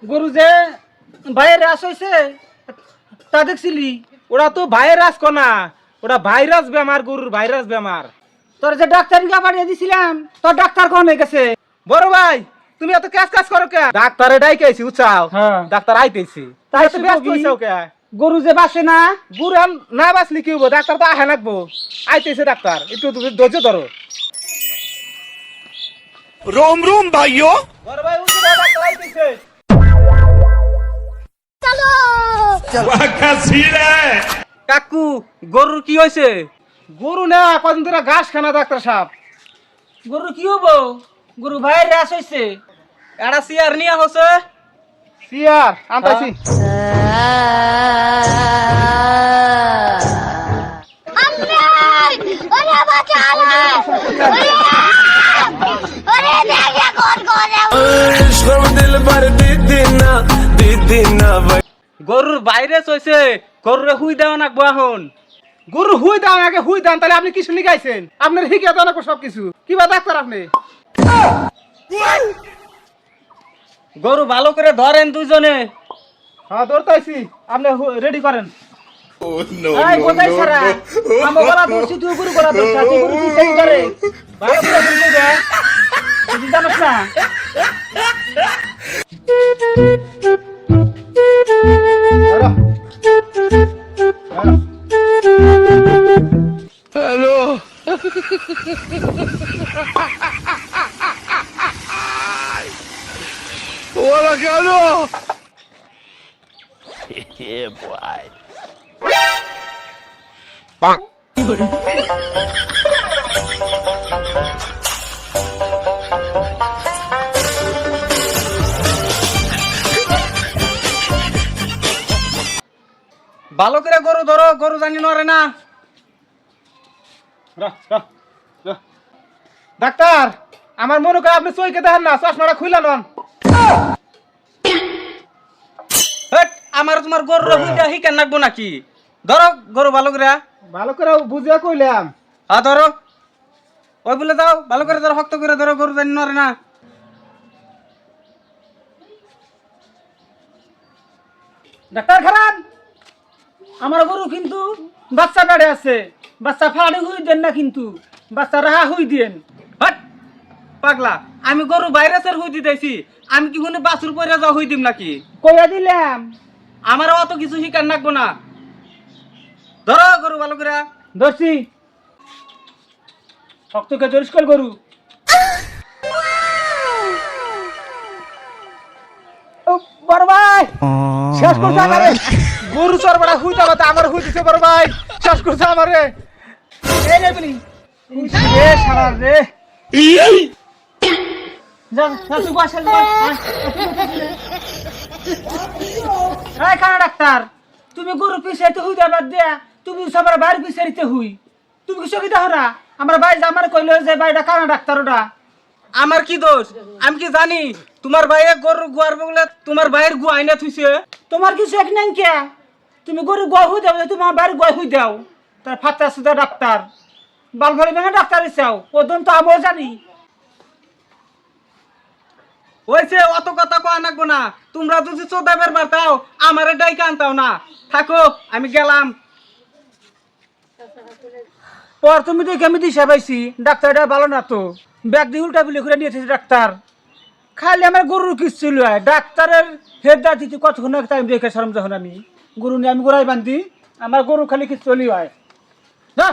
গরু যে ভাইরাস হয়েছে তা দেখছিলি? ওরা তো ভাইরাস কনা, ওটা ভাইরাস বেমার, গরুর ভাইরাস বেমার। তোর যে ডাক্তার পাঠিয়ে দিছিলাম তোর ডাক্তার কোন হয়ে গেছে? বড় ভাই তুমি এত কাজ করো কে? ডাক্তারে ডাইকেছি উচাও, হ্যাঁ। ডাক্তার আইতেছি। তাই তাই তো ব্যস্ত হইছাও কে? গরু যে বাসে না, গরু না বাঁচলি কি হবো? ডাক্তার তো আহে নাকবো, আইতেছে ডাক্তার, একটু তুমি ধৈর্য ধরো। रोम रोम भाइयों। বড় ভাই উঠে দাও, ডাক্তার আইতেছে। কাকু গরুর কি হয়েছে? গরু না কদিন ধরে ঘাস খানা ডাক্তার সাহেব। গরু কি হবো? গরু ভাইরাস হয়েছে। এটা সিয়ার নিয়ে হচ্ছে। সিয়ার আনতাছি। গরুর ভাইরাস হয়েছে, গরুরে হুই দেওয়া নাকবো এখন। গরু হুই দাও আগে, হুই দান, তাহলে আপনি কিছু লিখাইছেন? আপনার শিখিয়ে দাও না সবকিছু। কি বা ডাক্তার আপনি? গরু ভালো করে ধরেন দুজনে। হ্যাঁ ধরতেছি, আপনি রেডি করেন। এই কোথায় সারা? আমার গলা ধরছি, তুই গরু গলা ধরছিস, তুই গরু কি সেই করে? ভালো করে শুনবি রে। তুই জানিস না? ধরো। ধরো। Hola, cabrón. ভালো করে গরু ধরো, গরু জানি নরে না। রাহ, রাহ, রাহ। ডাক্তার আমার মনে করে আপনি চইকে দেখেন না, চশমাটা খুইলা নন। হেট, আমার তোমার গরুর হুই দেওয়া শিকার নাকবো নাকি? ধরো গরু ভালো করে। ভালো করে বুঝিয়া কইলাম। হ্যাঁ ধরো, ওই বলে দাও, ভালো করে ধরো, শক্ত করে ধরো, গরু জানি নরে না। ডাক্তার খারাপ, আমার গরু কিন্তু বাচ্চা বেড়ে আছে। বাচ্চা ফাড়ে হুই দেন না, কিন্তু বাচ্চা রাহা হুই দেন। হাট পাগলা, আমি গরু ভাইরাসের হুই দিতেছি, আমি কি কোনো বাছুর পরে যাওয়া হুই দিম নাকি? কইয়া দিলাম। আমার অত কিছু শিকার নাকবো না। ধরো গরু ভালো করে। ধরছি, শক্তকে জরিস্কল গরু। ও বড় ভাই, শেষ করছে আমারে। গরু চরবড়া হুই দাও, আমার হুই দিছে বড় ভাই, শেষ করছে আমারে। এই রে বলি, এ শালা রে। যা যা তুই বসে যা। এই কানা ডাক্তার, তুমি গরু পিছাইতে হুই দেবার দেয়া, তুমি সবার বাইরে পিছাইতে হুই। তুমি কিছু কি দেখো না? আমার ভাই আমার কইলো যে ভাইটা কানা ডাক্তার ওটা। আমার কি দোষ? আমি কি জানি তোমার ভাইয়ের গরু গুয়ার বলে তোমার ভাইয়ের গু আইনা থুইছে? তোমার কিছু এক নাই কে? তুমি গরু গোয়া হুই দাও, তোমার বাড়ি গোয়া হুই দাও। তার ফাতা সুদা ডাক্তার বাল ভরে ভেঙে ডাক্তার চাও, ওদন তো আমিও জানি। ওইছে অত কথা কয়া নাকবো না। তোমরা যদি চোদাবের বার্তাও আমারে ডাইকা আনতাও না। থাকো, আমি গেলাম। পর তুমি তো কেমন দিশা পাইছি, ডাক্তারটা ভালো না তো। ব্যাগ দিয়ে উল্টা বিলি করে নিয়েছে ডাক্তার। খালি আমার গরুর কিচ্ছু লয়, ডাক্তারের হেডটা দিতে কতক্ষণ টাইম রেখে সরম যখন আমি গরু নিয়ে আমি গোড়ায় বান্ধি, আমার গরু খালি কিচ্ছু হয় না।